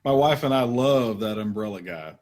My wife and I love that umbrella guy.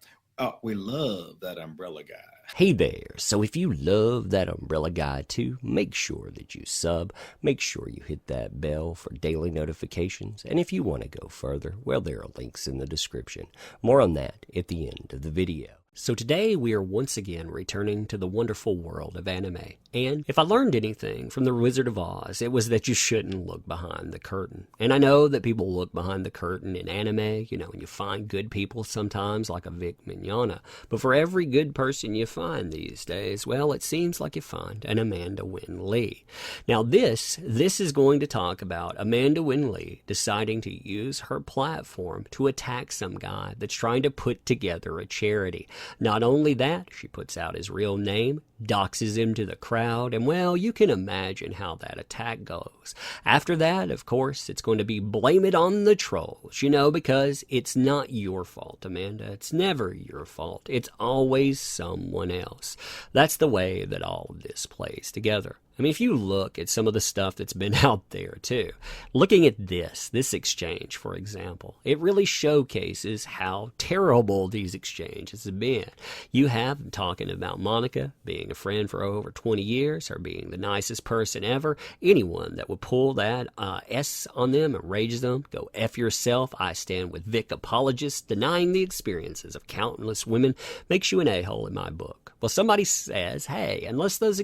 We love that umbrella guy. Hey there, so if you love that umbrella guy too, make sure that you sub, make sure you hit that bell for daily notifications, and if you want to go further, well, there are links in the description. More on that at the end of the video. So today we are once again returning to the wonderful world of anime. And if I learned anything from the Wizard of Oz, it was that you shouldn't look behind the curtain. And I know that people look behind the curtain in anime, and you find good people sometimes like a Vic Mignogna. But for every good person you find these days, well, it seems like you find an Amanda Winn Lee. Now this is going to talk about Amanda Winn Lee deciding to use her platform to attack some guy that's trying to put together a charity. Not only that, she puts out his real name, doxes him to the crowd, and well, you can imagine how that attack goes. After that, of course, it's going to be blame it on the trolls, because it's not your fault, Amanda. It's never your fault. It's always someone else. That's the way that all of this plays together. I mean, if you look at some of the stuff that's been out there, too, looking at this exchange, for example, it really showcases how terrible these exchanges have been. You have them talking about Monica being a friend for over 20 years, her being the nicest person ever. Anyone that would pull that S on them and rage them, go F yourself. I stand with Vic apologists. Denying the experiences of countless women makes you an a-hole in my book. Well, somebody says, hey, unless those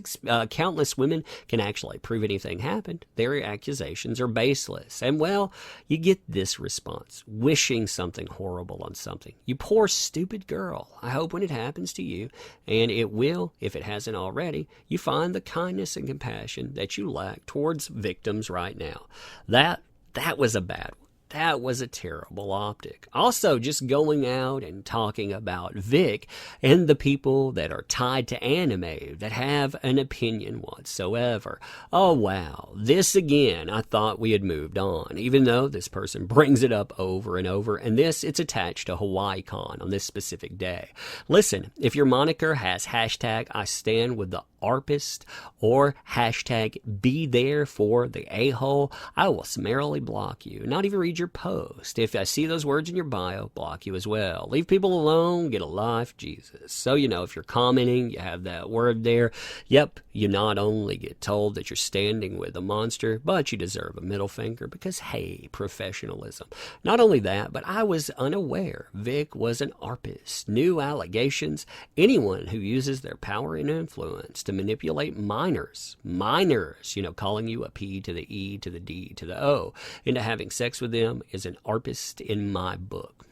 countless women can actually prove anything happened, their accusations are baseless. And well, you get this response, wishing something horrible on something. You poor stupid girl. I hope when it happens to you, and it will if it hasn't already, you find the kindness and compassion that you lack towards victims right now. That was a bad one. That was a terrible optic. Also, just going out and talking about Vic and the people that are tied to anime that have an opinion whatsoever. Oh, wow. This again, I thought we had moved on, even though this person brings it up over and over. And it's attached to HawaiiCon on this specific day. Listen, if your moniker has hashtag I stand with the ARPist or hashtag be there for the a-hole, I will summarily block you. Not even read your post. If I see those words in your bio, block you as well. Leave people alone, get a life, Jesus. So, if you're commenting, you have that word there. Yep, you not only get told that you're standing with a monster, but you deserve a middle finger because, hey, professionalism. Not only that, but I was unaware Vic was an ARPist. New allegations. Anyone who uses their power and influence to manipulate minors, calling you a P to the E to the D to the O, into having sex with them is an ARPist in my book.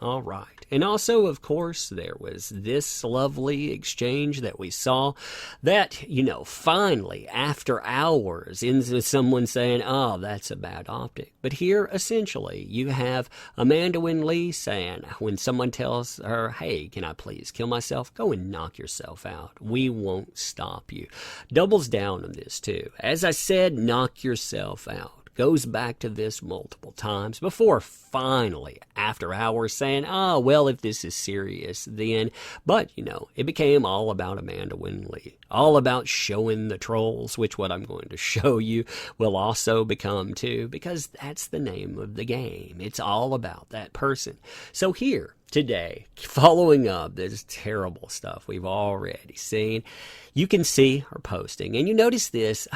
All right. And also, of course, there was this lovely exchange that we saw that, finally, after hours, into someone saying, oh, that's a bad optic. But here, essentially, you have Amanda Winn Lee saying, when someone tells her, hey, can I please kill myself? Go and knock yourself out. We won't stop you. Doubles down on this, too. As I said, knock yourself out. Goes back to this multiple times before finally, after hours, saying, oh, well, if this is serious, then. But, it became all about Amanda Winn Lee. All about showing the trolls, which what I'm going to show you will also become too, because that's the name of the game. It's all about that person. So here, today, following up this terrible stuff we've already seen, you can see her posting, and you notice this,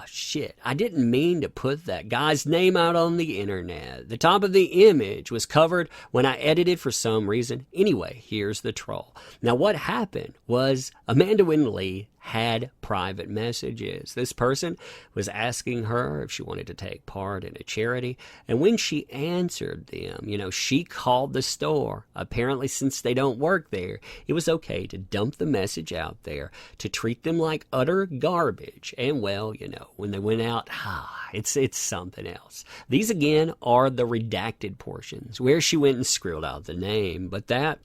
shit, I didn't mean to put that guy's name out on the internet. The top of the image was covered when I edited for some reason. Anyway, here's the troll. Now, what happened was Amanda Winn Lee had private messages. This person was asking her if she wanted to take part in a charity, and when she answered them, she called the store. Apparently, since they don't work there, it was okay to dump the message out there, to treat them like utter garbage. And well, when they went out, it's something else. These again are the redacted portions where she went and screwed out the name, but that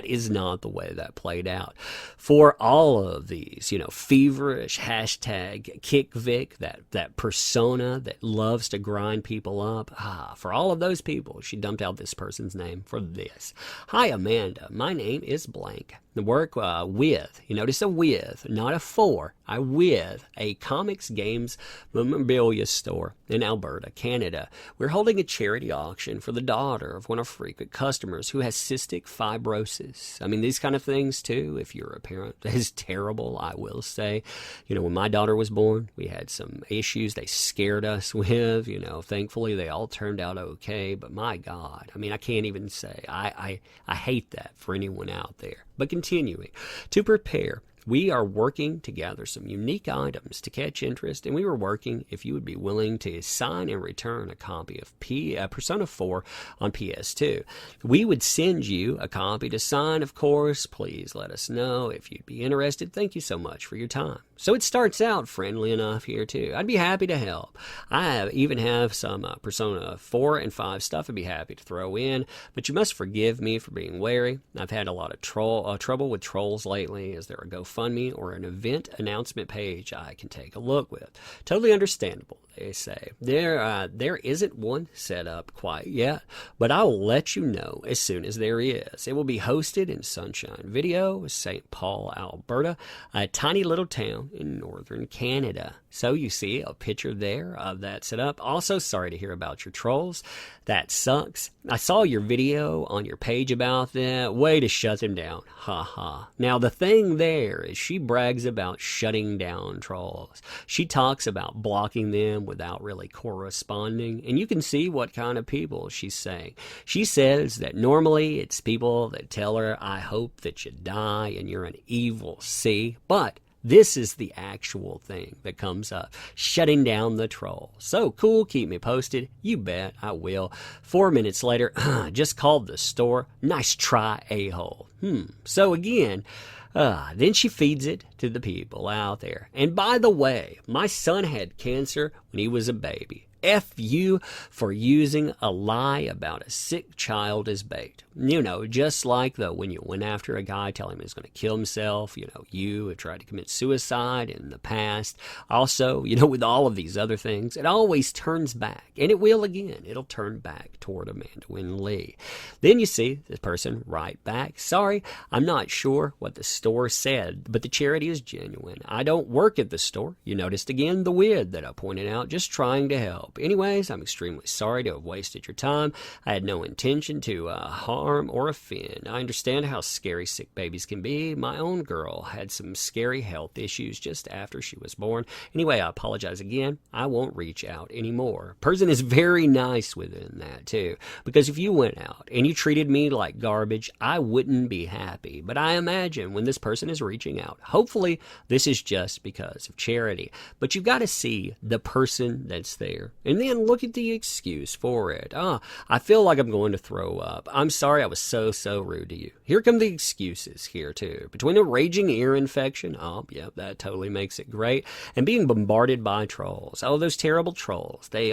is not the way that played out. For all of these, feverish hashtag kickvic, that persona that loves to grind people up. For all of those people, she dumped out this person's name for this. Hi, Amanda. My name is blank. The work with, you notice a with, not a for, I with a comics, games, memorabilia store in Alberta, Canada. We're holding a charity auction for the daughter of one of our frequent customers who has cystic fibrosis. I mean, these kind of things too, if you're a parent, is terrible, I will say. When my daughter was born, we had some issues they scared us with. Thankfully they all turned out okay, but my God, I mean, I can't even say. I hate that for anyone out there. But continuing, to prepare, we are working to gather some unique items to catch interest, and we were working if you would be willing to sign and return a copy of Persona 4 on PS2. We would send you a copy to sign, of course. Please let us know if you'd be interested. Thank you so much for your time. So it starts out friendly enough here, too. I'd be happy to help. I even have some Persona 4 and 5 stuff I'd be happy to throw in, but you must forgive me for being wary. I've had a lot of trouble with trolls lately. Is there a GoFundMe or an event announcement page I can take a look with? Totally understandable, they say. There isn't one set up quite yet, but I will let you know as soon as there is. It will be hosted in Sunshine Video, St. Paul, Alberta, a tiny little town in northern Canada. So you see a picture there of that set up. Also, sorry to hear about your trolls. That sucks. I saw your video on your page about that. Way to shut them down. Ha ha. Now the thing there is she brags about shutting down trolls. She talks about blocking them without really corresponding. And you can see what kind of people she's saying. She says that normally it's people that tell her, I hope that you die and you're an evil C. But this is the actual thing that comes up. Shutting down the troll. So cool, keep me posted. You bet I will. 4 minutes later, just called the store. Nice try, a-hole. So again, then she feeds it to the people out there. And by the way, my son had cancer when he was a baby. F you for using a lie about a sick child as bait. Just like when you went after a guy telling him he was going to kill himself, you have tried to commit suicide in the past. Also, with all of these other things, it always turns back, and it will again. It'll turn back toward Amanda Winn Lee. Then you see this person right back. Sorry, I'm not sure what the store said, but the charity is genuine. I don't work at the store. You noticed again the weird that I pointed out, just trying to help. Anyways, I'm extremely sorry to have wasted your time. I had no intention to harm or offend. I understand how scary sick babies can be. My own girl had some scary health issues just after she was born. Anyway, I apologize again. I won't reach out anymore. Person is very nice within that too, because if you went out and you treated me like garbage, I wouldn't be happy. But I imagine when this person is reaching out, hopefully this is just because of charity. But you've got to see the person that's there. And then look at the excuse for it. I feel like I'm going to throw up. I'm sorry I was so rude to you. Here come the excuses here too. Between a raging ear infection, that totally makes it great, and being bombarded by trolls. Oh, those terrible trolls. They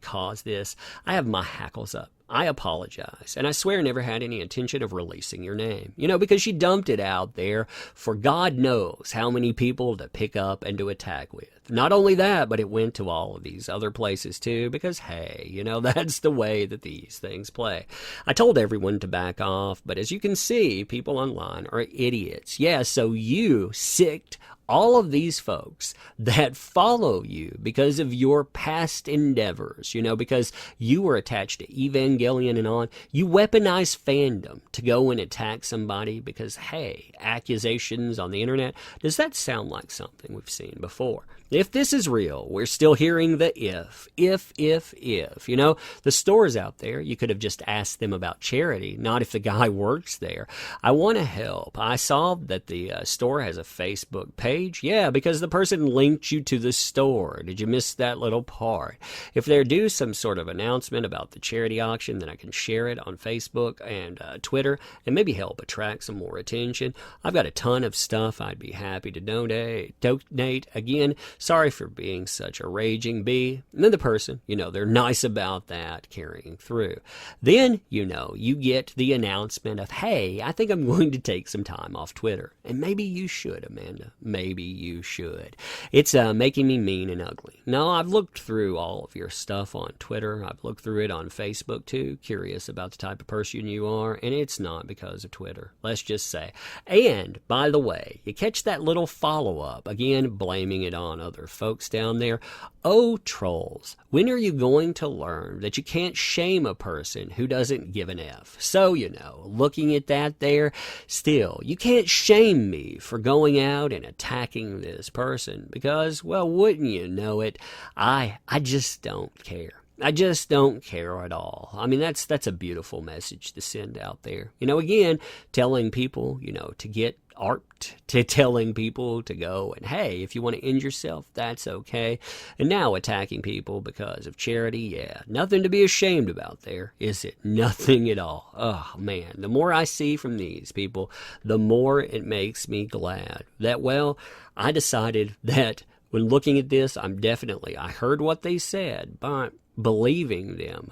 cause this. I have my hackles up. I apologize, and I swear I never had any intention of releasing your name. Because she dumped it out there for God knows how many people to pick up and to attack with. Not only that, but it went to all of these other places too, because hey, that's the way that these things play. I told everyone to back off, but as you can see, people online are idiots. Yeah, so you sicked all of these folks that follow you because of your past endeavors, because you were attached to Evangelion and on. You weaponize fandom to go and attack somebody because, hey, accusations on the internet. Does that sound like something we've seen before? If this is real, we're still hearing the if. The stores out there, you could have just asked them about charity, not if the guy works there. I want to help. I saw that the store has a Facebook page. Yeah, because the person linked you to the store. Did you miss that little part? If they do some sort of announcement about the charity auction, then I can share it on Facebook and Twitter and maybe help attract some more attention. I've got a ton of stuff I'd be happy to donate. Again, sorry for being such a raging bee. And then the person, they're nice about that, carrying through. Then, you get the announcement of, hey, I think I'm going to take some time off Twitter. And maybe you should, Amanda. Maybe maybe you should. It's making me mean and ugly. Now, I've looked through all of your stuff on Twitter. I've looked through it on Facebook, too, curious about the type of person you are, and it's not because of Twitter, let's just say. And, by the way, you catch that little follow-up, again, blaming it on other folks down there. Oh, trolls, when are you going to learn that you can't shame a person who doesn't give an F? So, looking at that there, still, you can't shame me for going out and attacking this person because, well, wouldn't you know it, I just don't care. I just don't care at all. I mean, that's a beautiful message to send out there. Again, telling people, to get art, to telling people to go and, hey, if you want to end yourself, that's okay. And now attacking people because of charity, yeah, nothing to be ashamed about there, is it? Nothing at all. Oh, man, the more I see from these people, the more it makes me glad that, well, I decided that when looking at this, I heard what they said, but believing them.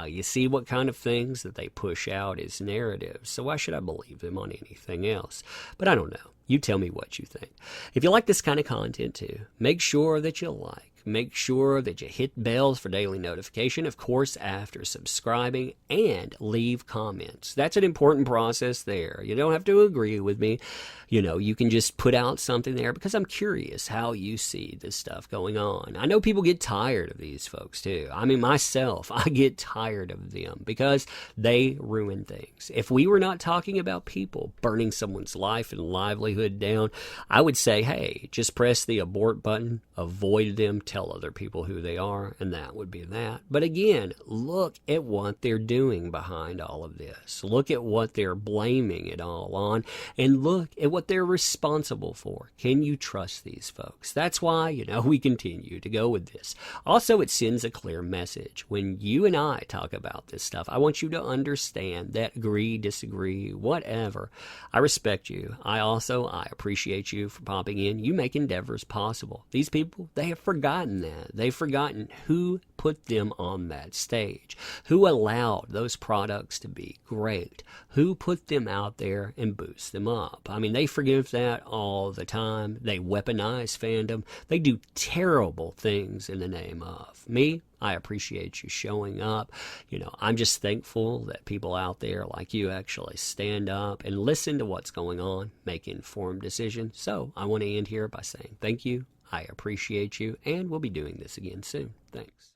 You see what kind of things that they push out as narratives. So why should I believe them on anything else? But I don't know. You tell me what you think. If you like this kind of content too, make sure that you like. Make sure that you hit bells for daily notification, of course, after subscribing, and leave comments. That's an important process there. You don't have to agree with me. You can just put out something there because I'm curious how you see this stuff going on. I know people get tired of these folks too. I mean, myself, I get tired of them because they ruin things. If we were not talking about people burning someone's life and livelihood down, I would say, hey, just press the abort button, avoid them, tell other people who they are, and that would be that. But again, look at what they're doing behind all of this. Look at what they're blaming it all on, and look at what they're responsible for. Can you trust these folks? That's why, we continue to go with this. Also, it sends a clear message. When you and I talk about this stuff, I want you to understand that agree, disagree, whatever. I respect you. I appreciate you for popping in. You make endeavors possible. These people, they have forgotten that. They've forgotten who put them on that stage, who allowed those products to be great, who put them out there and boost them up. I mean, they forgive that all the time. They weaponize fandom. They do terrible things in the name of me. I appreciate you showing up. I'm just thankful that people out there like you actually stand up and listen to what's going on, make informed decisions. So I want to end here by saying thank you. I appreciate you, and we'll be doing this again soon. Thanks.